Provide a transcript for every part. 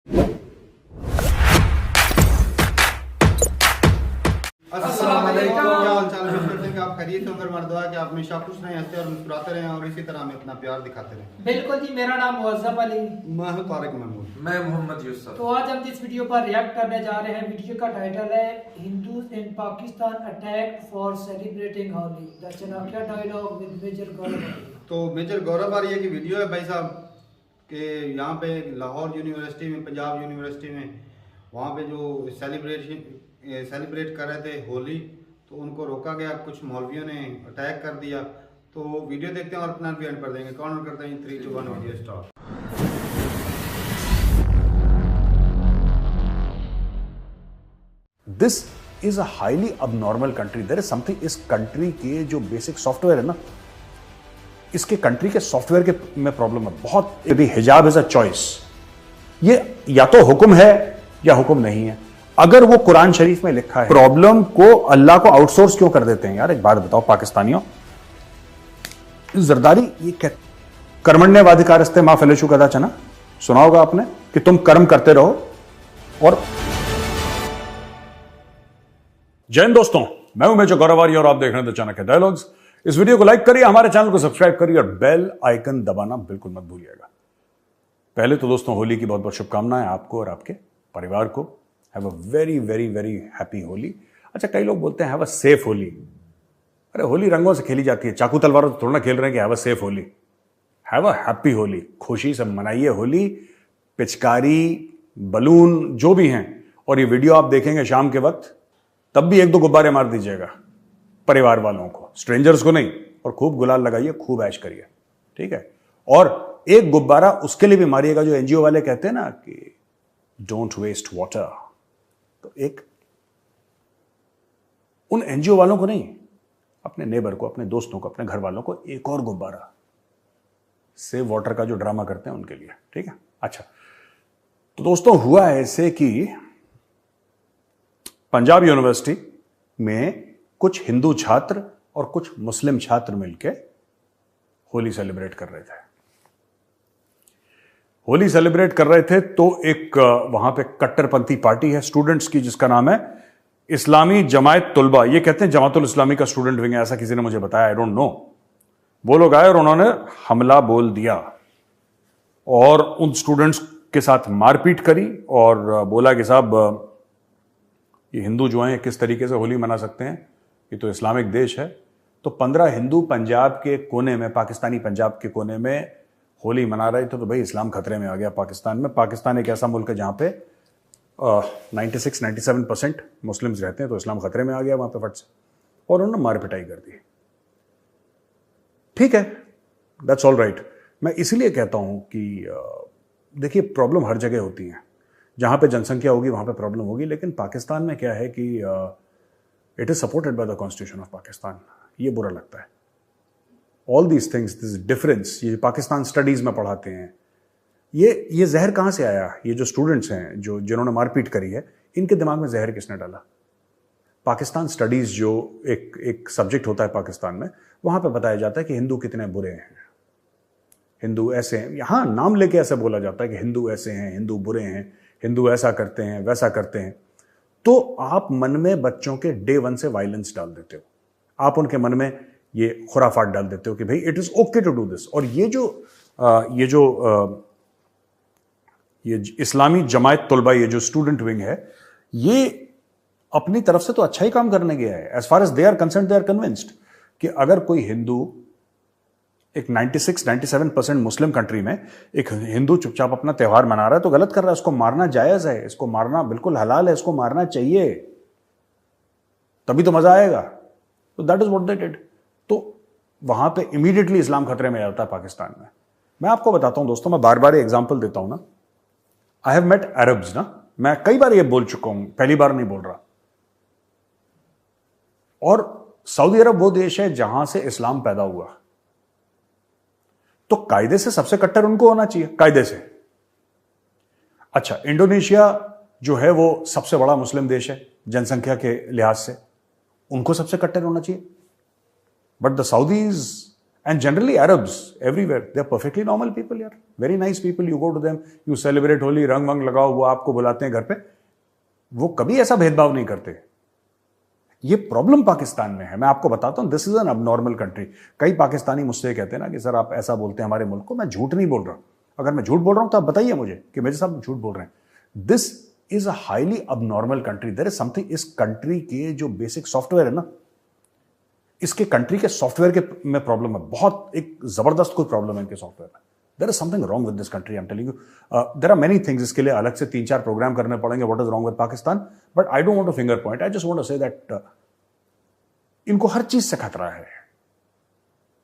अस्सलाम वालेकुम। क्या हाल चाल है? करते हैं कि आप खैरियत हो, फिर मर्दवा कि आप हमेशा खुश रहें, हंसते और मुस्कुराते रहें और इसी तरह हमें अपना प्यार दिखाते रहें। बिल्कुल जी, मेरा नाम मुअज्जम अली, मैं हूं तारिक महमूद। मैं मोहम्मद यूसुफ। तो आज हम जिस वीडियो पर रिएक्ट करने जा रहे हैं, वीडियो का टाइटल है Hindus in Pakistan attacked for celebrating Holi, the Chanakya dialogue with major Gaurav. तो मेजर गौरव आर्य की वीडियो है भाई साहब कि यहाँ पे लाहौर यूनिवर्सिटी में, पंजाब यूनिवर्सिटी में, वहाँ पे जो सेलिब्रेट कर रहे थे होली, तो उनको रोका गया, कुछ मौलवियों ने अटैक कर दिया। तो वीडियो देखते हैं और अपना भी एंड कर देंगे। काउंट करते हैं 3, 2, 1 video start. This is a highly abnormal country. There is something इस कंट्री के जो बेसिक सॉफ्टवेयर है ना, इसके कंट्री के सॉफ्टवेयर के में प्रॉब्लम है बहुत। हिजाब इज अ चॉइस। ये या तो हुक्म है या हुक्म नहीं है। अगर वो कुरान शरीफ में लिखा है, प्रॉब्लम को अल्लाह को आउटसोर्स क्यों कर देते हैं यार? एक बात बताओ पाकिस्तानियों, जरदारी ये क्या कर्मण्यवाधिकारस्ते मां फलेशु कदा चना सुना होगा आपने कि तुम कर्म करते रहो। और जय हिंद दोस्तों, मैं हूं मेजर गौरव आर्य और आप देख रहे हैं द चाणक्य डायलॉग्स। इस वीडियो को लाइक करिए, हमारे चैनल को सब्सक्राइब करिए और बेल आइकन दबाना बिल्कुल मत भूलिएगा। पहले तो दोस्तों, होली की बहुत बहुत शुभकामनाएं आपको और आपके परिवार को। Have a very very very happy Holi. अच्छा, कई लोग बोलते हैं हैव अ सेफ होली। अरे होली रंगों से खेली जाती है, चाकू तलवारों से थोड़ा ना खेल रहे हैं कि have a safe Holi. Have a happy Holi, खुशी से मनाइए होली। पिचकारी, बलून जो भी हैं, और ये वीडियो आप देखेंगे शाम के वक्त, तब भी 1-2 गुब्बारे मार दीजिएगा परिवार वालों को, स्ट्रेंजर्स को नहीं। और खूब गुलाल लगाइए, खूब ऐश करिए, ठीक है? और एक गुब्बारा उसके लिए भी मारिएगा जो एनजीओ वाले कहते हैं ना कि डोंट वेस्ट वाटर। तो एक उन एनजीओ वालों को नहीं, अपने नेबर को, अपने दोस्तों को, अपने घर वालों को एक और गुब्बारा, सेव वाटर का जो ड्रामा करते हैं उनके लिए, ठीक है? अच्छा, तो दोस्तों हुआ ऐसे कि पंजाब यूनिवर्सिटी में कुछ हिंदू छात्र और कुछ मुस्लिम छात्र मिलकर होली सेलिब्रेट कर रहे थे। होली सेलिब्रेट कर रहे थे तो एक वहां पे कट्टरपंथी पार्टी है स्टूडेंट्स की, जिसका नाम है इस्लामी जमायत तुलबा। ये कहते हैं जमातुल इस्लामी का स्टूडेंट विंग है, ऐसा किसी ने मुझे बताया, आई डोंट नो। वो लोग आए और उन्होंने हमला बोल दिया और उन स्टूडेंट्स के साथ मारपीट करी और बोला कि साहब ये हिंदू जो हैं किस तरीके से होली मना सकते हैं, ये तो इस्लामिक देश है। तो 15 हिंदू पंजाब के कोने में, पाकिस्तानी पंजाब के कोने में होली मना रहे थे। तो भाई इस्लाम खतरे में आ गया पाकिस्तान में। पाकिस्तान एक ऐसा मुल्क है जहां पे 96-97% मुस्लिम्स रहते हैं, तो इस्लाम खतरे में आ गया वहां पे फट से, और उन्होंने मार पिटाई कर दी। ठीक है, दैट्स ऑल राइट। मैं इसलिए कहता हूं कि देखिए, प्रॉब्लम हर जगह होती है, जहां पे जनसंख्या होगी वहां पे प्रॉब्लम होगी। लेकिन पाकिस्तान में क्या है कि it is supported by the constitution of Pakistan. ये बुरा लगता है। All these things, this difference, ये पाकिस्तान स्टडीज में पढ़ाते हैं। ये जहर कहां से आया? ये जो स्टूडेंट्स हैं, जो जिन्होंने मारपीट करी है, इनके दिमाग में जहर किसने डाला? पाकिस्तान स्टडीज जो एक सब्जेक्ट होता है पाकिस्तान में, वहां पे बताया जाता है कि हिंदू कितने बुरे हैं, हिंदू ऐसे हैं। यहां नाम लेके ऐसे बोला जाता है कि हिंदू ऐसे हैं, हिंदू बुरे हैं, हिंदू ऐसा करते हैं, वैसा करते हैं। तो आप मन में बच्चों के डे 1 से वायलेंस डाल देते हो। आप उनके मन में ये खुराफात डाल देते हो कि भाई it is okay to do this. और ये इस्लामी जमायत तुलबा, ये जो स्टूडेंट विंग है, ये अपनी तरफ से तो अच्छा ही काम करने गया है। As far as they are concerned, they are convinced कि अगर कोई हिंदू, एक 96-97% मुस्लिम कंट्री में एक हिंदू चुपचाप अपना त्यौहार मना रहा है तो गलत कर रहा है। इसको मारना जायज है, इसको मारना बिल्कुल हलाल है, इसको मारना चाहिए, तभी तो मजा आएगा। तो that is what they did. तो वहां पे इमीडिएटली इस्लाम खतरे में आता है पाकिस्तान में। मैं आपको बताता हूं दोस्तों, मैं बार बार एग्जांपल देता हूं ना। आई हैव मेट अरब्स ना, मैं कई बार ये बोल चुका हूं, पहली बार नहीं बोल रहा। और सऊदी अरब वो देश है जहां से इस्लाम पैदा हुआ, तो कायदे से सबसे कट्टर उनको होना चाहिए, कायदे से। अच्छा, इंडोनेशिया जो है वो सबसे बड़ा मुस्लिम देश है जनसंख्या के लिहाज से, उनको सबसे कट्टर होना चाहिए। But the साउदीज And generally Arabs everywhere, they're perfectly normal people यार, very nice people. You go to them, you celebrate Holi, रंग वंग लगाओ, वो आपको बुलाते हैं घर पे, वो कभी ऐसा भेदभाव नहीं करते. ये प्रॉब्लम पाकिस्तान में है. मैं आपको बताता हूं, this is an abnormal country. कई पाकिस्तानी मुझसे कहते हैं ना कि सर आप ऐसा बोलते हैं हमारे मुल्क को. मैं झूठ नहीं बोल रहा. अगर मैं झूठ बोल रहा हूं तो आप बताइए मुझे कि मेरे साथ झूठ बोल रहे हैं. This is a highly abnormal country. There is something, इस कंट्री के जो बेसिक सॉफ्टवेयर है ना, इसके कंट्री के सॉफ्टवेयर के में प्रॉब्लम है. बहुत एक जबरदस्त कोई प्रॉब्लम है इनके सॉफ्टवेयर में. There is something wrong with this country. I am telling you. There are many things. इसके लिए अलग से 3-4 प्रोग्राम करने पड़ेंगे, what is wrong with Pakistan. But I don't want to finger point. I just want to say that इनको हर चीज से खतरा है.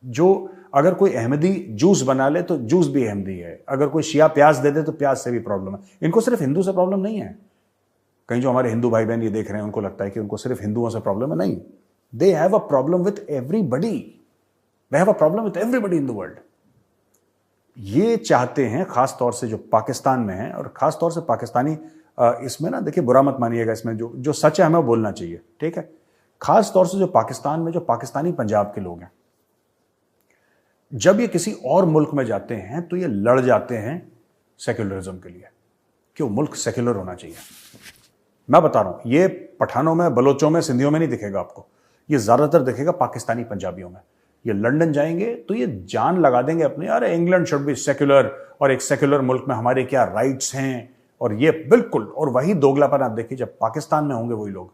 जो अगर कोई अहमदी जूस बना ले तो जूस भी अहमदी है. अगर कोई शिया प्याज दे दे तो प्याज से भी प्रॉब्लम है. इनको सिर्फ हिंदू से प्रॉब्लम नहीं है. कहीं जो हमारे हिंदू भाई बहन ये देख रहे हैं उनको लगता है कि उनको सिर्फ हिंदुओं से प्रॉब्लम है. नहीं, they have a problem with everybody. They have a problem with everybody in the world. ये चाहते हैं खास तौर से जो पाकिस्तान में है, और खास तौर से पाकिस्तानी, इसमें ना देखिए बुरा मत मानिएगा, इसमें जो सच है हमें बोलना चाहिए, ठीक है. खास तौर से जो पाकिस्तान में जो पाकिस्तानी पंजाब के लोग हैं, जब ये किसी और मुल्क में जाते हैं तो ये लड़ जाते हैं सेक्युलरिज्म के लिए कि वो मुल्क सेक्युलर होना चाहिए. मैं बता रहा हूं, ये पठानों में, बलोचों में, सिंधियों में नहीं दिखेगा आपको. ये ज्यादातर दिखेगा पाकिस्तानी पंजाबियों में. ये लंदन जाएंगे तो ये जान लगा देंगे अपने, अरे इंग्लैंड शुड बी सेक्युलर, और एक सेक्युलर मुल्क में हमारे क्या राइट्स हैं, और ये बिल्कुल. और वही दोगलापन आप देखिए जब पाकिस्तान में होंगे वही लोग.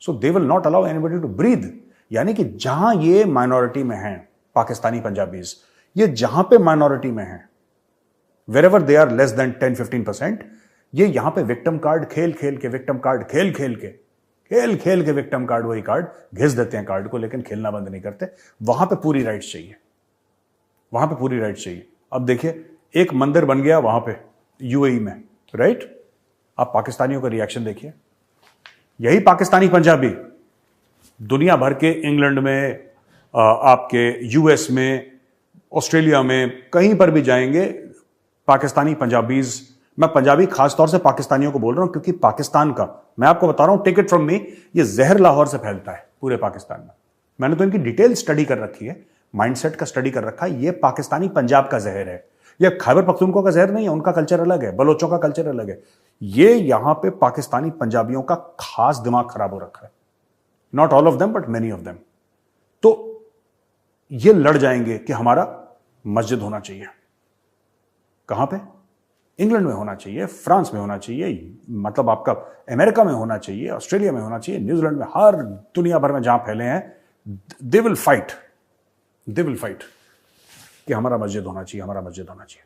So they will not allow anybody to breathe. यानी कि जहां ये माइनॉरिटी में हैं पाकिस्तानी पंजाबीज, ये जहां पे माइनॉरिटी में हैं, wherever they are less than 10-15%, ये यहां पे विक्टिम कार्ड खेल खेल के, विक्टिम कार्ड खेल खेल के विक्टिम कार्ड, वही कार्ड घिस देते हैं कार्ड को, लेकिन खेलना बंद नहीं करते. वहां पे पूरी राइट्स चाहिए, वहां पे पूरी राइट्स चाहिए. अब देखिए एक मंदिर बन गया वहां पे यूएई में, राइट. आप पाकिस्तानियों का रिएक्शन देखिए. यही पाकिस्तानी पंजाबी दुनिया भर के, इंग्लैंड में, आपके यूएस में, ऑस्ट्रेलिया में, कहीं पर भी जाएंगे, पाकिस्तानी पंजाबीज, मैं पंजाबी खास तौर से पाकिस्तानियों को बोल रहा हूं क्योंकि पाकिस्तान का, मैं आपको बता रहा हूं, टेक इट फ्रॉम मी, ये जहर लाहौर से फैलता है पूरे पाकिस्तान में. मैंने तो इनकी डिटेल स्टडी कर रखी है, माइंडसेट का स्टडी कर रखा है. ये पाकिस्तानी पंजाब का जहर है. ये खैबर पख्तूनख्वा का जहर नहीं है, उनका कल्चर अलग है, बलोचों का कल्चर अलग है. ये यहां पे पाकिस्तानी पंजाबियों का खास दिमाग खराब हो रखा है. Not all of them but many of them. तो ये लड़ जाएंगे कि हमारा मस्जिद होना चाहिए. कहां पे? इंग्लैंड में होना चाहिए, फ्रांस में होना चाहिए, मतलब आपका अमेरिका में होना चाहिए, ऑस्ट्रेलिया में होना चाहिए, न्यूजीलैंड में, हर दुनिया भर में जहां फैले हैं, दे विल फाइट कि हमारा मस्जिद होना चाहिए, हमारा मस्जिद होना चाहिए.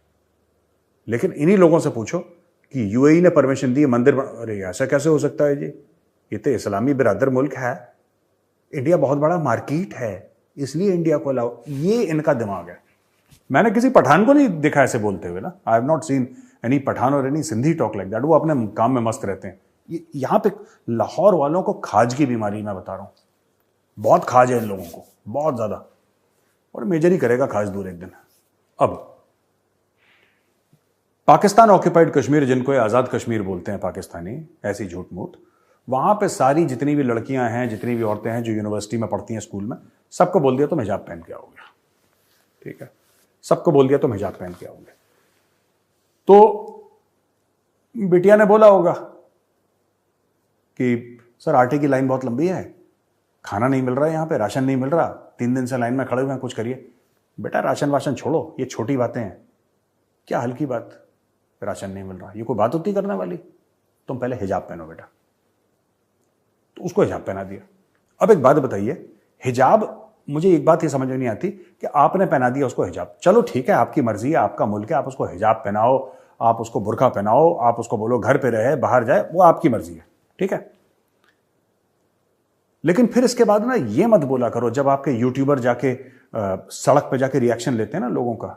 लेकिन इन्हीं लोगों से पूछो कि यूएई ने परमिशन दी मंदिर अरे ऐसा कैसे हो सकता है जी, ये तो इस्लामी बिरादर मुल्क है, इंडिया बहुत बड़ा मार्केट है, इसलिए इंडिया को लाओ. ये इनका दिमाग है. मैंने किसी पठान को नहीं देखा ऐसे बोलते हुए ना. I have not seen any Pathan और any Sindhi talk like that. वो अपने काम में मस्त रहते हैं. यहां पे लाहौर वालों को खाज की बीमारी, मैं बता रहा हूं, बहुत खाज है इन लोगों को, बहुत ज्यादा, और मेजर ही करेगा खाज दूर एक दिन. अब पाकिस्तान ऑक्यूपाइड कश्मीर, जिनको आजाद कश्मीर बोलते हैं पाकिस्तानी, ऐसी झूठ मूठ, वहां पे सारी जितनी भी लड़कियां हैं, जितनी भी औरतें हैं जो यूनिवर्सिटी में पढ़ती हैं, स्कूल में, सबको बोल दिया तुम हिजाब पहन के आओगे. ठीक है, सबको बोल दिया तुम हिजाब पहन के आओगे. तो बिटिया ने बोला होगा कि सर आटे की लाइन बहुत लंबी है, खाना नहीं मिल रहा है, यहां पे राशन नहीं मिल रहा, 3 दिन से लाइन में खड़े हुए हैं, कुछ करिए. बेटा राशन वाशन छोड़ो, ये छोटी बातें हैं. क्या हल्की बात, राशन नहीं मिल रहा, ये कोई बात होती करने वाली? तुम पहले हिजाब पहनो बेटा. तो उसको हिजाब पहना दिया. अब एक बात बताइए, हिजाब, मुझे एक बात ये समझ में नहीं आती कि आपने पहना दिया उसको हिजाब, चलो ठीक है, आपकी मर्जी है, आपका मुल्क है, आप उसको हिजाब पहनाओ, आप उसको बुर्का पहनाओ, आप उसको बोलो घर पे रहे, बाहर जाए, वो आपकी मर्जी है, ठीक है. लेकिन फिर इसके बाद ना ये मत बोला करो, जब आपके यूट्यूबर जाके सड़क पे जाके रिएक्शन लेते हैं ना लोगों का,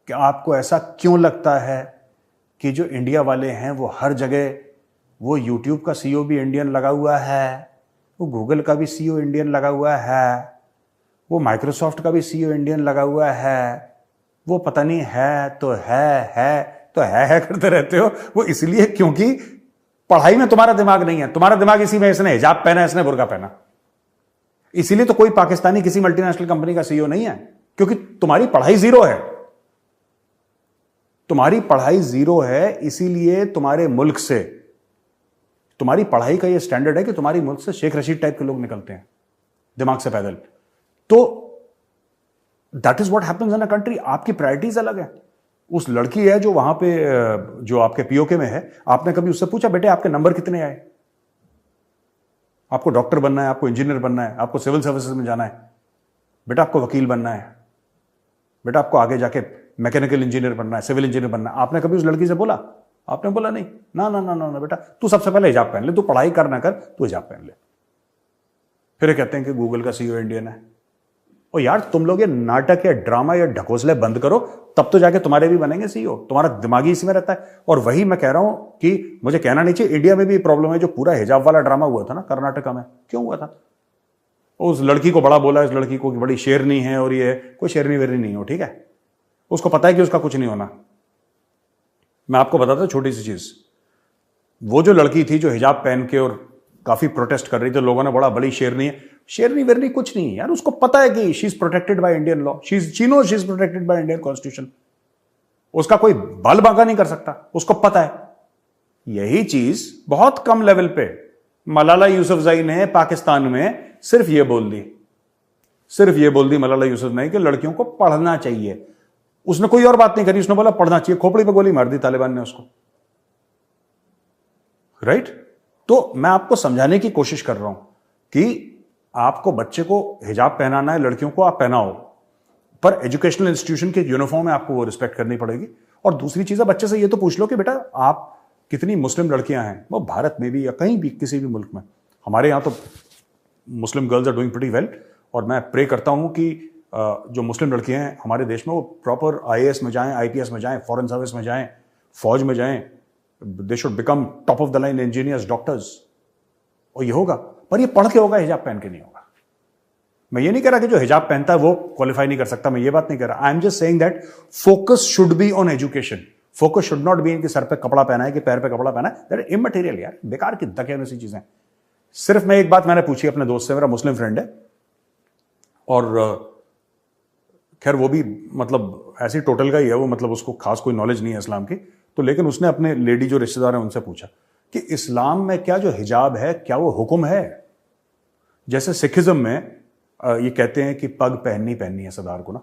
कि आपको ऐसा क्यों लगता है कि जो इंडिया वाले हैं वो हर जगह, वो यूट्यूब का सीईओ भी इंडियन लगा हुआ है, वो गूगल का भी सीईओ इंडियन लगा हुआ है, वो माइक्रोसॉफ्ट का भी सीईओ इंडियन लगा हुआ है, वो पता नहीं है तो है करते रहते हो. वो इसलिए क्योंकि पढ़ाई में तुम्हारा दिमाग नहीं है, तुम्हारा दिमाग इसी में, इसने हिजाब पहना, इसने बुर्का पहना. इसीलिए तो कोई पाकिस्तानी किसी मल्टीनेशनल कंपनी का सीईओ नहीं है. क्योंकि तुम्हारी पढ़ाई जीरो है, तुम्हारी पढ़ाई जीरो है, इसीलिए तुम्हारे मुल्क से, तुम्हारी पढ़ाई का यह स्टैंडर्ड है कि तुम्हारी मुल्क से शेख रशीद टाइप के लोग निकलते हैं दिमाग से पैदल। तो that is what happens in a country. आपकी प्रायोरिटीज अलग है। उस लड़की है जो वहां पे, जो आपके पीओके में है, आपने कभी उससे पूछा बेटे आपके नंबर कितने आए? आपको डॉक्टर बनना है, आपको इंजीनियर बनना है, आपको सिविल सर्विसेज में जाना है, बेटा आपको वकील बनना है, बेटा आपको आगे जाके मैकेनिकल इंजीनियर बनना है, सिविल इंजीनियर बनना है, आपने कभी उस लड़की से बोला? आपने बोला नहीं। ना ना ना ना ना बेटा, तू सबसे पहले हिजाब पहन ले, तू पढ़ाई कर ना कर, तू हिजाब पहन ले। फिर ये कहते हैं कि गूगल का सीईओ इंडियन है। और यार तुम लोग ये नाटक या ड्रामा या ढकोसले बंद करो, तब तो जाके तुम्हारे भी बनेंगे सीईओ। तुम्हारा दिमागी इसी में रहता है। और वही मैं कह रहा हूं कि मुझे कहना नहीं चाहिए, इंडिया में भी प्रॉब्लम है। जो पूरा हिजाब वाला ड्रामा हुआ था ना कर्नाटका में, क्यों हुआ था? उस लड़की को बड़ा बोला, इस लड़की को कि बड़ी शेरनी है, और ये कोई शेरनी वेरनी नहीं हो, ठीक है? उसको पता है कि उसका कुछ नहीं होना। मैं आपको बताता हूं छोटी सी चीज। वो जो लड़की थी जो हिजाब पहन के और काफी प्रोटेस्ट कर रही थी, लोगों ने बड़ा बड़ी शेरनी है, शेरनी वेरनी कुछ नहीं है यार। उसको पता है कि she is protected by Indian law, she knows she is protected by Indian constitution. उसका कोई बाल बांका नहीं कर सकता, उसको पता है। यही चीज बहुत कम लेवल पे मलाला यूसुफजई ने पाकिस्तान में सिर्फ ये बोल दी, सिर्फ ये बोल दी मलाला यूसुफजई कि लड़कियों को पढ़ना चाहिए। उसने कोई और बात नहीं करी, उसने बोला पढ़ना चाहिए। खोपड़ी पे गोली मार दी तालिबान ने उसको, राइट? तो मैं आपको समझाने की कोशिश कर रहा हूं कि आपको बच्चे को हिजाब पहनाना है, लड़कियों को आप पहनाओ, पर एजुकेशनल इंस्टीट्यूशन के यूनिफॉर्म में आपको वो रिस्पेक्ट करनी पड़ेगी। और दूसरी चीज है, बच्चे से ये तो पूछ लो कि बेटा आप कितनी मुस्लिम लड़कियां हैं, वो भारत में भी या कहीं भी किसी भी मुल्क में। हमारे यहां तो Muslim girls are doing pretty well, और मैं प्रे करता हूं कि जो मुस्लिम लड़कियां हैं हमारे देश में वो प्रॉपर आईएएस में जाएं, आईपीएस में जाएं, फॉरेन सर्विस में जाएं, फौज में जाएं। They should become top of the line engineers, doctors. और ये होगा, पर ये पढ़ के होगा, हिजाब पहन के नहीं होगा। मैं ये नहीं कह रहा कि जो हिजाब पहनता है वो क्वालिफाई नहीं कर सकता, मैं ये बात नहीं कह रहा। I am just saying that focus should be on education. Focus should not be इनके सर पे कपड़ा पहना है कि पैर पे कपड़ा पहना है। दैट इमटेरियल यार, बेकार की दकियानुसी चीजें। सिर्फ मैं एक बात मैंने पूछी अपने दोस्त से, मेरा मुस्लिम फ्रेंड है, और खैर वो भी मतलब ऐसी टोटल का ही है वो, मतलब उसको खास कोई नॉलेज नहीं है इस्लाम की। तो लेकिन उसने अपने लेडी जो रिश्तेदार हैं उनसे पूछा कि इस्लाम में क्या जो हिजाब है क्या वो हुक्म है? जैसे सिखिज्म में ये कहते हैं कि पग पहननी है सरदार को ना,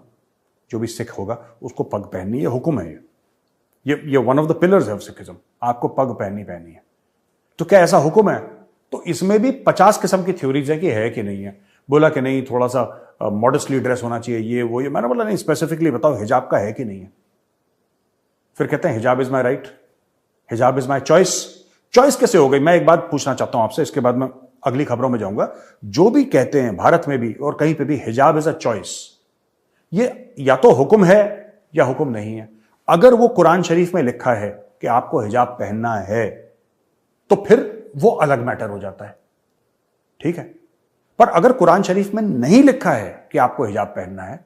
जो भी सिख होगा उसको पग पहननी है, हुक्म है ये वन ऑफ द पिलर्स है ऑफ सिखिज्म, आपको पग पहननी है। तो क्या ऐसा हुक्म है? तो इसमें भी 50 किस्म की थ्योरीज है कि है कि नहीं है। बोला कि नहीं, थोड़ा सा मॉडेस्टली ड्रेस होना चाहिए, ये वो ये। मैंने बोला नहीं, स्पेसिफिकली बताओ हिजाब का है कि नहीं है। फिर कहते हैं हिजाब इज माई राइट, हिजाब इज माई चॉइस। चॉइस कैसे हो गई? मैं एक बात पूछना चाहता हूं आपसे, इसके बाद मैं अगली खबरों में जाऊंगा। जो भी कहते हैं भारत में भी और कहीं पे भी हिजाब इज अ चॉइस, ये या तो हुक्म है या हुक्म नहीं है। अगर वो कुरान शरीफ में लिखा है कि आपको हिजाब पहनना है तो फिर वो अलग मैटर हो जाता है, ठीक है। पर अगर कुरान शरीफ में नहीं लिखा है कि आपको हिजाब पहनना है,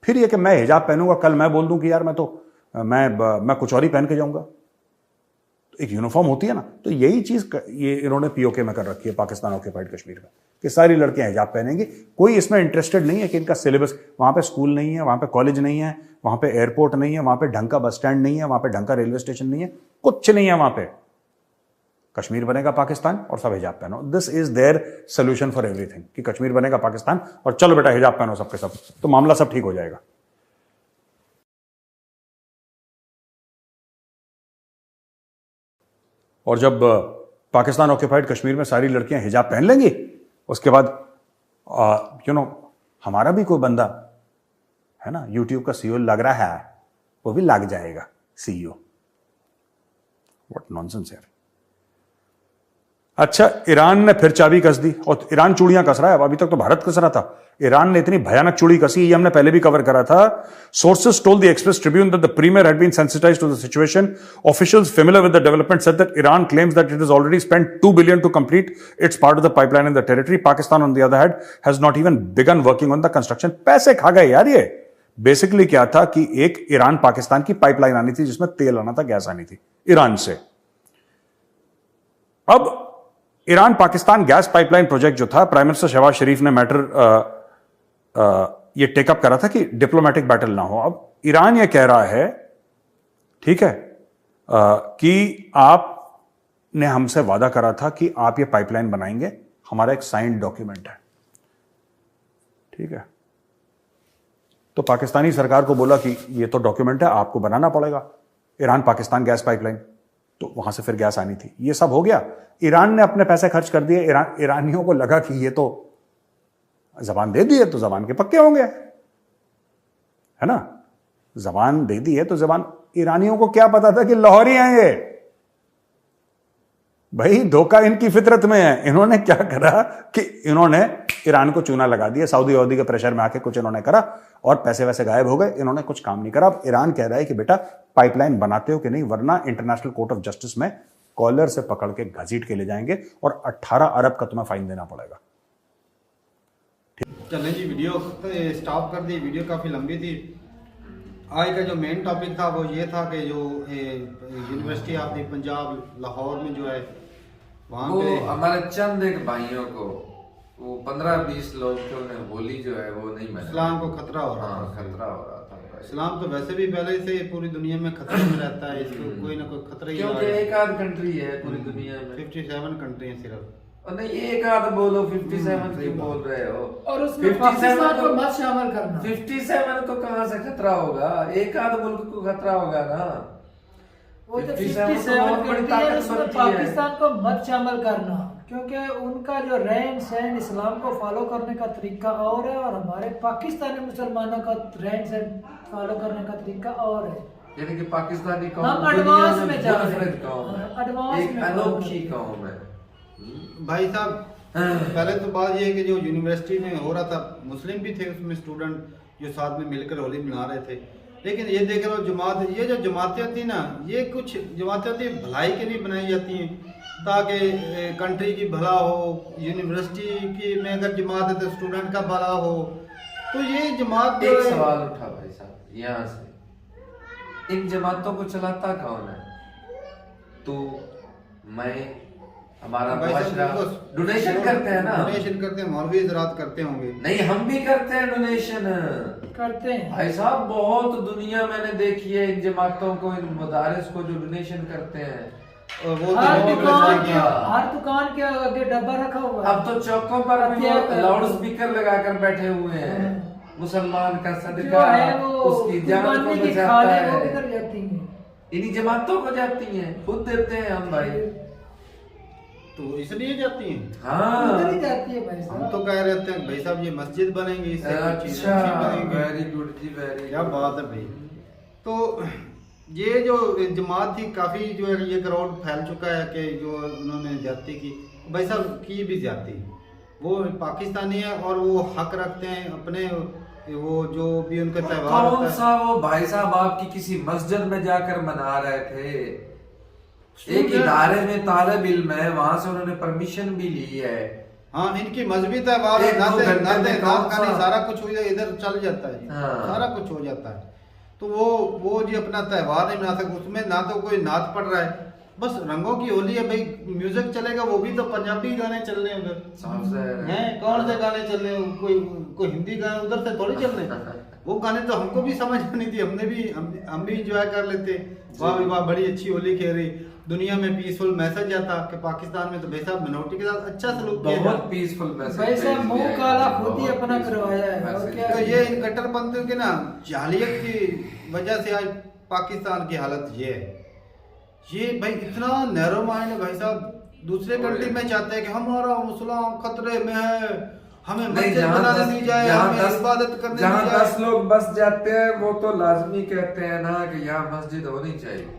फिर ये कि मैं हिजाब पहनूंगा, कल मैं बोल दूं कि यार मैं कुछ और ही पहन के जाऊंगा, तो एक यूनिफॉर्म होती है ना। तो यही चीज ये इन्होंने पीओके में कर रखी है पाकिस्तान ऑक्यूपाइड कश्मीर में, कि सारी लड़कियां हिजाब पहनेंगी। कोई इसमें इंटरेस्टेड नहीं है कि इनका सिलेबस, वहां पे स्कूल नहीं है, वहां पे कॉलेज नहीं है, वहां पे एयरपोर्ट नहीं है, वहां पे ढंग का बस स्टैंड नहीं है, वहां पे ढंग का रेलवे स्टेशन नहीं है, कुछ नहीं है वहां पे। कश्मीर बनेगा पाकिस्तान और सब हिजाब पहनो। This is their solution for everything, कि कश्मीर बनेगा पाकिस्तान और चलो बेटा हिजाब पहनो सबके सब, तो मामला सब ठीक हो जाएगा। और जब पाकिस्तान ऑक्यूपाइड कश्मीर में सारी लड़कियां हिजाब पहन लेंगी, उसके बाद हमारा भी कोई बंदा है ना, यूट्यूब का सीईओ लग रहा है, वो भी लग जाएगा सीईओ। व्हाट नॉनसेंस यार। अच्छा, ईरान ने फिर चाबी कस दी, और ईरान चूड़ियां कस रहा है। अभी तक तो भारत कस रहा था, ईरान ने इतनी भयानक चूड़ी कसी, ये हमने पहले भी कवर करा था। Sources told the Express Tribune that the premier had been sensitised to the situation. Officials familiar with the development said that Iran claims that it has already spent $2 billion to complete its part of the pipeline in the territory. Pakistan, on the other hand, has not even begun working on the construction. पैसे खा गए यार ये। Basically क्या था कि एक Iran Pakistan की पाइपलाइन आनी थी जिसमें तेल आना था, गैस आनी थी ईरान से। अब Iran Pakistan gas pipeline project जो था, प्राइम मिनिस्टर शहबाज शरीफ ने मैटर ये टेकअप करा था कि डिप्लोमेटिक बैटल ना हो। अब ईरान ये कह रहा है, ठीक है, कि आपने हमसे वादा करा था कि आप ये पाइपलाइन बनाएंगे, हमारा एक साइंड डॉक्यूमेंट है, ठीक है। तो पाकिस्तानी सरकार को बोला कि ये तो डॉक्यूमेंट है, आपको बनाना पड़ेगा ईरान पाकिस्तान गैस पाइपलाइन, तो वहां से फिर गैस आनी थी। ये सब हो गया, ईरान ने अपने पैसे खर्च कर दिए, ईरानियों को लगा कि ये तो जबान दे दी है तो जबान के पक्के होंगे, है ना, जबान दे दी है तो जबान। ईरानियों को क्या पता था कि लाहौरी हैं ये, भाई धोखा इनकी फितरत में है। इन्होंने क्या करा कि इन्होंने ईरान को चूना लगा दिया, सऊदी वऊदी के प्रेशर में आके कुछ इन्होंने करा और पैसे वैसे गायब हो गए, इन्होंने कुछ काम नहीं करा। अब ईरान कह रहा है कि बेटा पाइपलाइन बनाते हो कि नहीं, वरना इंटरनेशनल कोर्ट ऑफ जस्टिस में कॉलर से पकड़ के घसीट के ले जाएंगे और 18 अरब का तुम्हें फाइन देना पड़ेगा। चलें जी, वीडियो स्टॉप कर दी, वीडियो काफ़ी लंबी थी। आज का जो मेन टॉपिक था वो ये था कि जो university of the Punjab Lahore में जो है वहाँ पे हमारे चंद एक भाइयों को वो 15-20 लोग थे, उन्हें होली जो है वो नहीं मनाई। इस्लाम को खतरा हो रहा हाँ, था। खतरा हो रहा था। इस्लाम तो वैसे भी पहले से पूरी दुनिया में खतरे में रहता है, इसको कोई ना कोई खतरा ही क्योंकि एक आध कंट्री है पूरी दुनिया में, 57 कंट्री है सिर्फ। और नहीं एक आध बोलो, 57 क्यों बोल रहे हो? और उसमें पाकिस्तान को मत शामिल करना। 57 को कहाँ से खतरा होगा? एक आध मुल्क को खतरा होगा ना। वो तो 57 तो बहुत बड़ी करती है, ताकत उसमें बनती है। पाकिस्तान को मत शामिल करना, क्योंकि उनका जो रहन सहन इस्लाम को फॉलो करने का तरीका और है, और हमारे पाकिस्तानी मुसलमानों का रहन सहन फॉलो करने का तरीका और है। यानी कि पाकिस्तानी कौम हम दुनिया एडवांस में में जा रहे हैं। मुनफरिद कौम है, हाँ, एडवांस एक में अनोखी कौम है। भाई साहब, पहले तो बात ये है कि जो यूनिवर्सिटी में हो रहा था, मुस्लिम भी थे उसमें स्टूडेंट जो साथ में मिलकर होली मना रहे थे, लेकिन ये देख लो जमात, ये जो जमातें होती ना, ये कुछ जमातें होती भलाई के लिए बनाई जाती हैं ताकि कंट्री की भला हो। यूनिवर्सिटी की में अगर जमात है तो स्टूडेंट का भला हो। तो ये जमात एक सवाल उठा भाई साहब यहाँ से, इन जमातों को चलाता कौन है? तो मैं, हमारा मुआशरा डोनेशन करते हैं ना, डोनेशन करते हैं, मौलवी हज़रात करते होंगे। नहीं हम भी करते हैं डोनेशन, करते हैं भाई साहब। बहुत दुनिया मैंने देखी है इन जमातों को, इन मदारिस को जो डोनेशन करते हैं। और वो हर तो दुकान के आगे डब्बा रखा हुआ है। अब तो चौकों पर भी लाउड स्पीकर लगाकर बैठे हुए हैं। मुसलमान का जो सदका है वो उसकी जान को कुर्बानी की बचाता खाने वो है। किधर जाती हैं? इन्हीं जमातों को जाती हैं, खुद देते हैं हम भाई। तो इसलिए जाती हैं। हाँ उधर ही जाती है भाई हम साहब। तो कह रहे थे भाई साहब ये मस्जिद बनेंगी, इससे कुछ चीज़ें अच्छा, अच्छी बनेंगी। वेरी गुड जी, वेरी क्या बात है भाई। तो ये जो जमात थी काफ़ी जो है ये क्राउड फैल चुका है कि जो उन्होंने ज्यादती की, भाई साहब की भी ज्यादती, वो पाकिस्तानी है और वो हक रखते हैं अपने, वो जो भी उनका त्यौहार कौन होता है। सा वो भाई साहब आपकी किसी मस्जिद में जाकर मना रहे थे? एक इदारे में तालिब इल्म है, वहां से उन्होंने परमिशन भी ली है। हाँ, इनकी मजहबी त्यौहार एक दो घंटे में नाते कौन सा? सारा कुछ इधर चल जाता है जी। हाँ। सारा कुछ हो जाता है। तो वो जी अपना त्यौहार नहीं मना सकते, उसमें ना तो कोई नाच पड़ रहा है, बस रंगों की होली है भाई। म्यूजिक चलेगा वो भी तो पंजाबी गाने चल रहे हैं उधर, हैं कौन से गाने चल रहे हैं? कोई हिंदी गाने उधर से थोड़ी चल रहे हैं। वो गाने तो हमको भी समझ नहीं थी, हम भी इंजॉय कर लेते। वाह वाह बड़ी अच्छी होली खेल रही, दुनिया में पीसफुल मैसेज आता कि पाकिस्तान में तो भाई साहब मिनोरिटी के साथ अच्छा सलूक किया बहुत जाता है। Peaceful message. भाई साहब मुंह काला खुद ही अपना करवाया है, और क्या तो ये इन कट्टरपंथियों के ना जालियत की वजह से आज पाकिस्तान की हालत ये है। ये भाई इतना नैरो माइंड है भाई साहब, दूसरे कंट्री में चाहते हैं कि हमारा मुसलमान खतरे में है, हमें मस्जिद बनाने दी जाए, हमें इबादत करने दी जहाँ जाए। 10 लोग बस जाते हैं वो तो लाजमी कहते हैं ना कि यहाँ मस्जिद होनी चाहिए।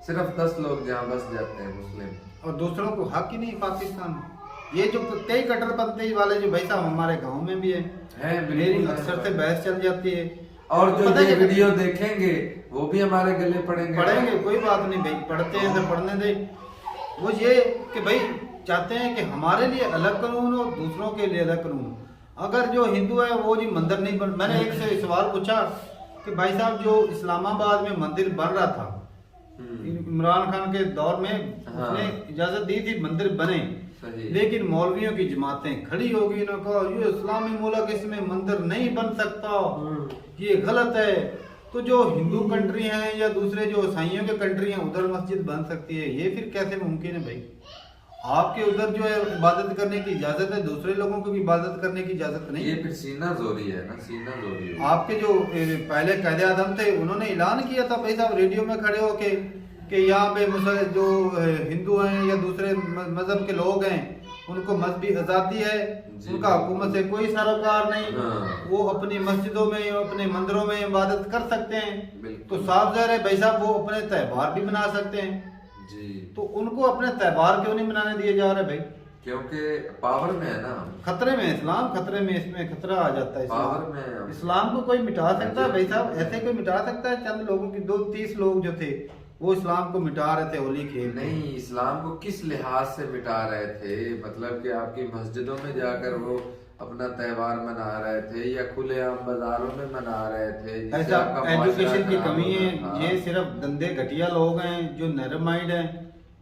सिर्फ 10 लोग जहाँ बस जाते हैं मुस्लिम, और दूसरों को हक ही नहीं पाकिस्तान में। ये जो कई कट्टरपंथी वाले जो भाई साहब हमारे गांव में भी है मेरी अक्सर से बहस चल जाती है। और जो पता ये है वीडियो देखेंगे वो भी हमारे गले पढ़ेंगे, कोई बात नहीं भाई, पढ़ते हैं तो पढ़ने दे। वो ये कि भाई चाहते हैं कि हमारे लिए अलग कानून हो, दूसरों के लिए अलग कानून हो। अगर जो हिंदू है वो जी मंदिर नहीं मैंने एक से सवाल पूछा कि भाई साहब जो इस्लामाबाद में मंदिर बन रहा था इमरान खान के दौर में उसने इजाजत दी थी मंदिर बने, लेकिन मौलवियों की जमातें खड़ी होगी, इन्होंने कहा ये इस्लामी मुल्क, इसमें मंदिर नहीं बन सकता, ये गलत है। तो जो हिंदू कंट्री हैं या दूसरे जो ईसाइयों के कंट्री हैं उधर मस्जिद बन सकती है, ये फिर कैसे मुमकिन है भाई? आपके उधर जो है इबादत करने की इजाजत है, दूसरे लोगों को भी इबादत करने की इजाजत नहीं। ये फिर सीना जोरी है ना, सीना जोरी है। आपके जो पहले कायदे आज़म थे उन्होंने ऐलान किया था भाई साहब रेडियो में खड़े होके कि यहाँ पे जो हिंदू हैं या दूसरे मजहब के लोग हैं उनको मजहबी आज़ादी है, उनका हुकूमत से कोई सरोकार नहीं, वो अपनी मस्जिदों में अपने मंदिरों में इबादत कर सकते हैं। तो साफ ज़ाहिर है भाई साहब वो अपने त्यौहार भी मना सकते हैं जी। तो उनको अपने त्यौहार क्यों नहीं मनाने दिए जा रहे भाई? क्योंकि पावर में है ना, खतरे में इस्लाम, खतरे में, इसमें खतरा आ जाता है। पावर में इस्लाम को कोई मिटा सकता है भाई साहब? ऐसे कोई मिटा सकता है? चंद लोगों की 2-30 लोग जो थे वो इस्लाम को मिटा रहे थे होली खेल। नहीं, इस्लाम को किस लिहाज से मिटा रहे थे? मतलब कि आपकी मस्जिदों में जाकर वो अपना त्योहार मना रहे थे या खुलेआम बाजारों में मना रहे थे? ऐसा एजुकेशन की कमी है। ये सिर्फ गंदे घटिया लोग हैं जो नरम माइंड हैं,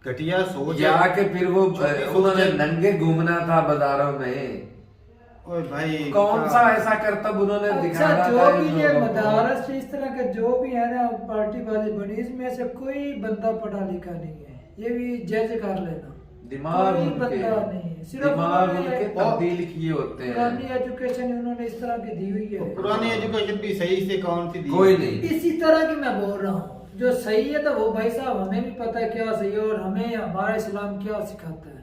घटिया सोच या के फिर वो उन्होंने नंगे घूमना था बाजारों में। ओए भाई कौन सा ऐसा करतब उन्होंने अच्छा, दिखाया जो था भी इन ये लोगों को? मदारस इस तरह के जो भी है ना पार्टी बाजी बनी, इसमें से कोई बंदा पढ़ा लिखा नहीं है, ये भी जज कर लेना। दिमाग कोई उनके बंदा नहीं, सिर्फ दिमाग उन्होंने उनके तब्दील किए होते हैं। पुरानी एजुकेशन उन्होंने इस तरह की दी हुई है। पुरानी एजुकेशन भी सही से कौन सी दी? कोई नहीं। इसी तरह की मैं बोल रहा हूँ, जो सही है तो वो भाई साहब हमें भी पता है क्या सही है और हमें हमारा इस्लाम क्या सिखाता है।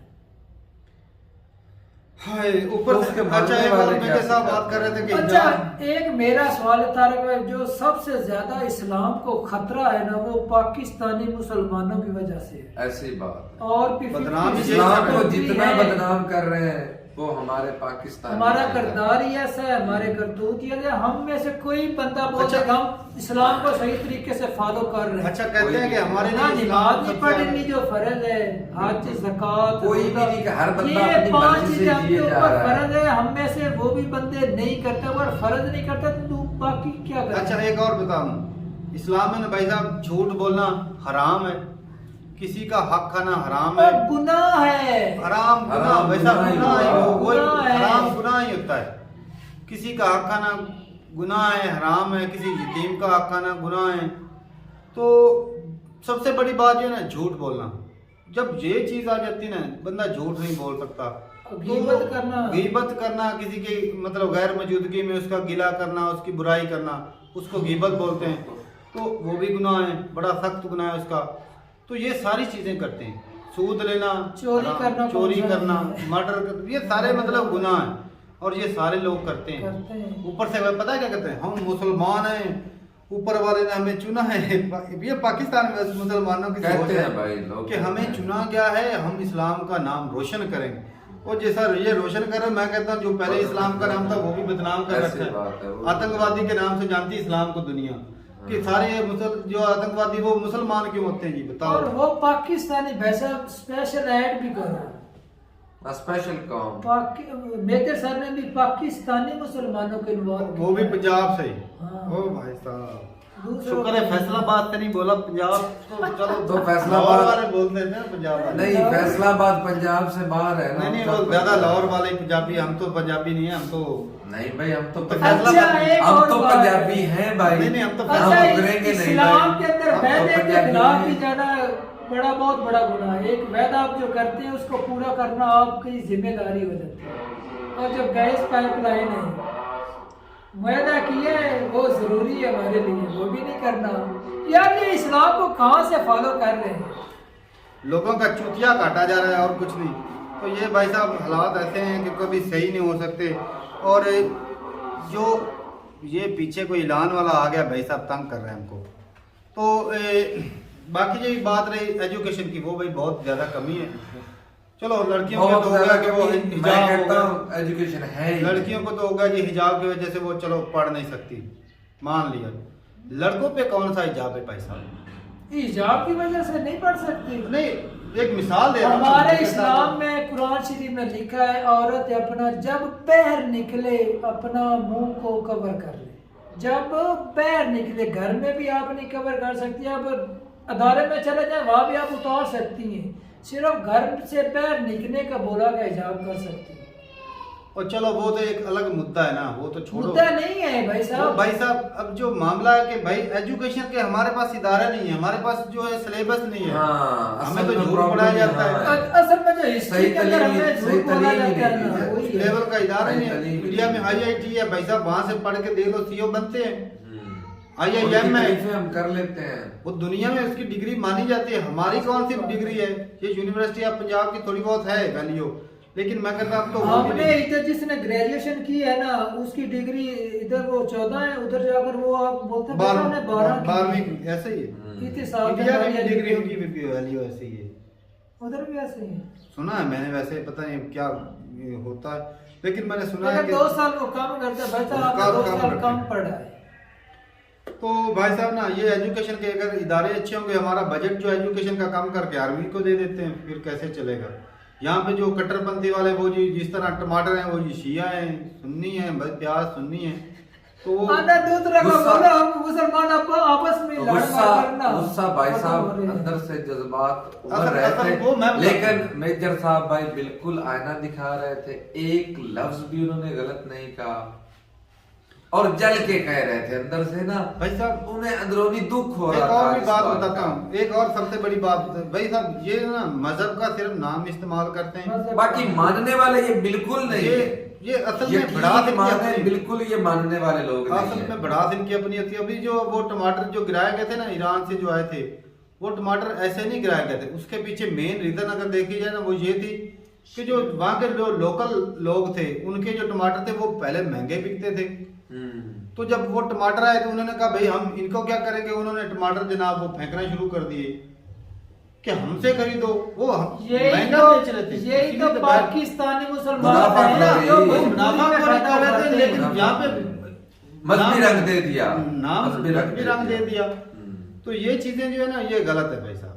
हाय ऊपर तो से उसके अच्छा मानने एक वाले और क्या मेरे साथ सिखाते बात कर रहे थे कि अच्छा, एक मेरा सवाल है तारक भाई, जो सबसे ज्यादा इस्लाम को खतरा है ना वो पाकिस्तानी मुसलमानों की वजह से है। ऐसी बात है। और भी बदनाम ही इस्लाम को भी जितना है। बदनाम कर रहे हैं वो हमारे पाकिस्तान हमारा किरदार ही ऐसा है, हमारे करतूत ही ऐसे। हम में से कोई बंदा बोलते अच्छा। हम इस्लाम को सही तरीके से फॉलो कर रहे हैं। अच्छा कहते हैं कि हमारे ना लिए नमाज सबसे नहीं पढ़नी जो फर्ज है, हज ज़कात, कोई भी नहीं, हर बंदा ये अपनी 5 मर्जी से चीजें आपके जिए जा ऊपर रहा है। फर्ज है, हम में से वो भी बंदे नहीं करते, अगर फर्ज नहीं करते तो बाकी क्या करें? अच्छा एक और बताऊं, इस्लाम में ना भाई साहब झूठ बोलना हराम है, किसी का हक खाना हराम है, और गुनाह है। हराम गुनाह हराम वैसा गुनाह ही गुनाह ही होगा। वो गुनाह है। हराम गुनाह ही होता है। किसी का हक खाना गुनाह है, हराम है, किसी यतीम का हक खाना गुनाह है। तो सबसे बड़ी बात जो है ना झूठ बोलना, जब ये चीज आ जाती है ना बंदा झूठ नहीं बोल सकता। गीबत करना, गीबत करना, किसी की मतलब गैर मौजूदगी में उसका गिला करना, उसकी बुराई करना, उसको गीबत बोलते हैं, तो वो भी गुनाह है, बड़ा सख्त गुनाह है उसका। तो ये सारी चीजें करते हैं, सूद लेना, चोरी करना, चोरी कौन सा करना, नहीं है? मर्डर करना, ये सारे मतलब गुनाह हैं और ये सारे लोग करते हैं। ऊपर से पता है क्या कहते हैं, हम मुसलमान हैं, ऊपर वाले ने हमें चुना है। ये पाकिस्तान में मुसलमानों की सोच कहते है हैं भाई लोग कि हमें चुना गया है, हम इस्लाम का नाम रोशन करेंगे। और जैसा ये रोशन कर रहे, मैं कहता हूँ जो पहले इस्लाम का नाम था वो भी बदनाम कर ऐसी रखा बात है, है। वो- आतंकवादी के नाम से जानती है इस्लाम को दुनिया कि सारे जो आतंकवादी वो मुसलमान क्यों होते हैं जी बताओ। और वो पाकिस्तानी वैसा स्पेशल ऐड भी करो, स्पेशल कौन? मेजर सर ने भी पाकिस्तानी मुसलमानों के इन्वॉल्व, वो भी पंजाब से ही। हाँ। ओ भाई साहब दूसरों शुक्र है फैसलाबाद से नहीं बोला, पंजाब तो चलो तो फैसलाबाद- लाहौर वाले बोलते हैं ना पंजाब वाले। नहीं, फैसलाबाद पंजाब से बाहर है ना। नहीं वो ज्यादा लाहौर वाले पंजाबी, हम तो पंजाबी नहीं है, हम तो नहीं भाई, हम तो अच्छा, एक हम और तो बात है। पंजाबी हैं भाई। नहीं, नहीं, हम तो हम अच्छा, उभरेंगे नहीं इस्लाम भाई। के अंदर हम तो वैदे के पंजाबी खिलाफ भी हैं। जाना बहुत बड़ा गुनाह है। एक वैदा आप जो करते हैं उसको पूरा करना आपकी जिम्मेदारी हो जाती है। और जो गैस पाइपलाइन है वैदा किया है वो जरूरी है हमारे लिए, वो भी नहीं करना। यार ये इस्लाम को कहाँ से फॉलो कर रहे हैं? लोगों का चुतिया काटा जा रहा है और कुछ नहीं। तो ये भाई साहब हालात ऐसे हैं कि कभी सही नहीं हो सकते। और जो ये पीछे कोई ऐलान वाला आ गया भाई साहब तंग कर रहे हैं हमको। तो बाकी जो बात रही एजुकेशन की, वो भाई बहुत ज़्यादा कमी है। चलो लड़कियों को तो होगा कि वो मैं हिजाब कहता होगा, हूँ एजुकेशन है ही। लड़कियों को तो होगा जी हिजाब की वजह से वो चलो पढ़ नहीं सकती, मान लिया। लड़कों पे कौन सा हिजाब है भाई साहब? हिजाब की वजह से नहीं पढ़ सकती। नहीं एक मिसाल दे रहा हूं। हमारे इस्लाम में कुरान शरीफ में लिखा है औरत अपना जब पैर निकले अपना मुंह को कवर कर ले। जब पैर निकले, घर में भी आप नहीं कवर कर सकती, अब अदारे में चले जाए वहाँ भी आप उतार सकती हैं, सिर्फ घर से पैर निकलने का बोला का हिजाब कर सकती हैं। और चलो वो तो एक अलग मुद्दा है ना, वो तो छोड़ो, मुद्दा नहीं है भाई तो साहब। भाई साहब अब जो मामला है कि भाई एजुकेशन के हमारे पास इदारा नहीं है, हमारे पास जो है सिलेबस नहीं है। हाँ, हमें असल तो में झूठ problem पढ़ाया यहाँ जाता है। है। असल में जो हिस्ट्री सही के अंदर तालीम- हमें सही झूठ बोला तालीम ही जाता है नहीं ना, है। वही उस है। लेवल का इदारा नहीं है। तालीम- इंडिया में IIT है भाई साहब, वहां से पढ़ के देख लो सीओ बनते हैं। IIM उनकी में तारीफें हम कर लेते हैं। वो दुनिया में उसकी डिग्री मानी जाती है, हमारी कौन सी डिग्री है? ये यूनिवर्सिटी ऑफ पंजाब की थोड़ी बहुत है वैल्यू, लेकिन मैं कहता हूं अब तो वो भी हमने नहीं। इधर जिसने ग्रेजुएशन की है ना, उसकी डिग्री इधर वो 14 है, उधर जाकर वो आप बोलते हैं 12 12वीं ऐसे ही है। इतने साल इंडिया में की भी डिग्रियों की भी वैल्यू ऐसे ही है। उधर भी ऐसे ही है। सुना है मैंने, वैसे पता नहीं क्या ये होता है, लेकिन मैंने सुना है अगर कि 2 साल वो काम करता है भाई साहब, आपने 2 काम साल करते कम हैं। पढ़ा है। तो भाई साहब ना, ये एजुकेशन के अगर इदारे अच्छे होंगे, हमारा बजट जो एजुकेशन का कम करके आर्मी को दे देते हैं, फिर कैसे चलेगा? यहाँ पे जो कट्टरपंथी वाले वो जी जिस तरह टमाटर हैं, वो जी शिया हैं, सुन्नी हैं, प्याज सुन्नी हैं, तो आना दूसरा का गुस्सा- बोला हम मुसलमान आपस में लड़ गुस्सा मार करना गुस्सा भाई खत्म हो साहब रहे हैं। अंदर से जज्बात उभर असल- रहे असल वो मैं थे, बता- लेकिन मेजर साहब भाई बिल्कुल आईना दिखा रहे थे, एक लफ्ज भी उन्होंने गलत नहीं कहा और जल के कह रहे थे अंदर से ना। भाई साहब उन्हें अंदरूनी दुख हो एक रहा था और भी इस बात बात बताता का। हूँ, एक और सबसे बड़ी बात भाई साहब, ये ना मजहब का सिर्फ नाम इस्तेमाल करते हैं। बाकी मानने वाले ये बिल्कुल नहीं है। ये असल में यकीन भड़ास इनकी माने अपनी- बिल्कुल ये मानने वाले लोग नहीं असल है। में भड़ास इनकी अपनी होती है। अभी जो वो टमाटर जो गिराए गए थे ना, ईरान से जो आए थे, वो टमाटर ऐसे नहीं गिराए गए थे। उसके पीछे मेन रीजन अगर देखी जाए ना, वो ये थी कि जो वहाँ के जो लोकल लोग थे, उनके जो टमाटर थे वो पहले महंगे बिकते थे। तो जब वो टमाटर आए तो उन्होंने कहा भाई हम इनको क्या करेंगे, उन्होंने टमाटर जनाब वो फेंकना शुरू कर दिए कि हमसे खरीदो। वो यही महंगा तो बेच रहे थे, यही इसीलिए तो तो पाकिस्तानी मुसलमान मुनाफा हैं ना, खोरी। जो वो मुनाफा खोरी कर रहे थे, लेकिन मुनाफा यहाँ पे मजहबी रंग दे दिया। नाम मजहबी मजहबी रंग दे दिया। तो ये चीजें जो है ना, ये गलत है भाई साहब।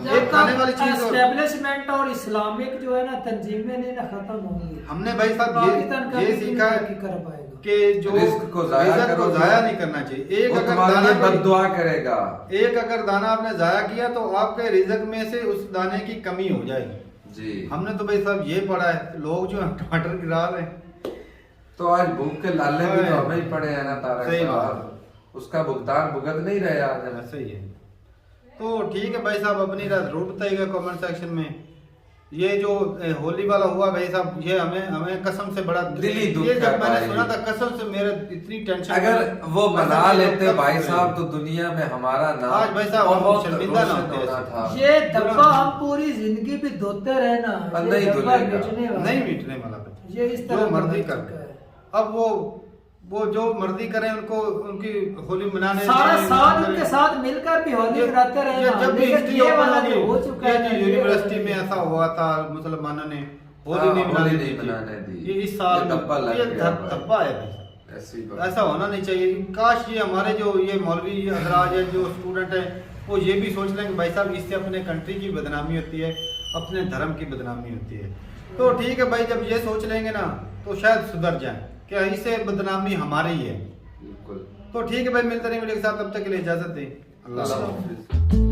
जब एक खाने वाली चीज और- एस्टेब्लिशमेंट और इस्लामिक जो है ना तंजीमें नहीं ना खत्म होंगी, हमने भाई साहब पाकिस्तान का ये भी सीखा है तरक्की कर पाएगा। कि जो रिस्क को जाया रिज़्क को करो, जाया नहीं करना चाहिए। एक वो अगर तुम्हारे दाना लिए बद्दुआ करेगा। एक अगर दाना आपने जाया किया तो आपके रिज़्क में से उस दाने की कमी हो जाएगी। जी हमने तो भाई साहब ये पढ़ा है, लोग जो है टमाटर गिरा रहे हैं। तो आज भूख के लाले भी तो हमें ही पड़े हैं ना तारक सही साहब, उसका भुगतान भुगत नहीं रहे आज हम। ऐसा ही है। तो ठीक है भाई साहब, अपनी राय जरूर बताइएगा कमेंट सेक्शन में। ये जो होली वाला हुआ भाई साहब, ये हमें कसम से बड़ा दिली दुख ये है जब मैंने भाई। सुना था, कसम से मेरे इतनी टेंशन। अगर वो मना लेते भाई साहब तो दुनिया में हमारा नाम आज भाई साहब हम बहुत शर्मिंदा ना रोशन होते होना ऐसे। था। ये धब्बा हम पूरी जिंदगी भी धोते रहे ना, पर ये नहीं धब्बा धुलेगा। मिटने वाला नहीं है। मिटने वाला भाई। ये इस तरह जो मर्जी बदल कर चुका है। अब वो जो मर्जी करें, उनको उनकी होली मनाने सारा दें, साल करें। उनके साथ मिलकर भी होली ये- मनाते रहे ये ना, जब भी लेकिन हिस्ट्री ये ओपन वाला होगी, जो हो चुका ये है ना, जो ये यूनिवर्सिटी वाला में ऐसा हुआ था, मुसलमानों ने होली हाँ, नहीं होली मनाने नहीं दी मनाने थी। दी। ये इस साल ये धब्बा लग ये गया भाई। धब्बा है भाई साहब। ऐसी बात। ऐसा होना नहीं चाहिए। काश ये हमारे जो ये मौलवी हजरात है, जो स्टूडेंट है, वो ये भी सोच लें कि भाई साहब इससे अपने कंट्री की बदनामी होती है, अपने धर्म की बदनामी होती है। तो ठीक है भाई, जब ये सोच लेंगे ना तो शायद सुधर जाए कि इससे बदनामी हमारी ही है। बिल्कुल। तो ठीक है भाई, मिलते रहेंगे वीडियो के साथ, तब तक के लिए इजाजत दें। अल्लाह अल्लाह हाफ़िज़। हाफ़िज़।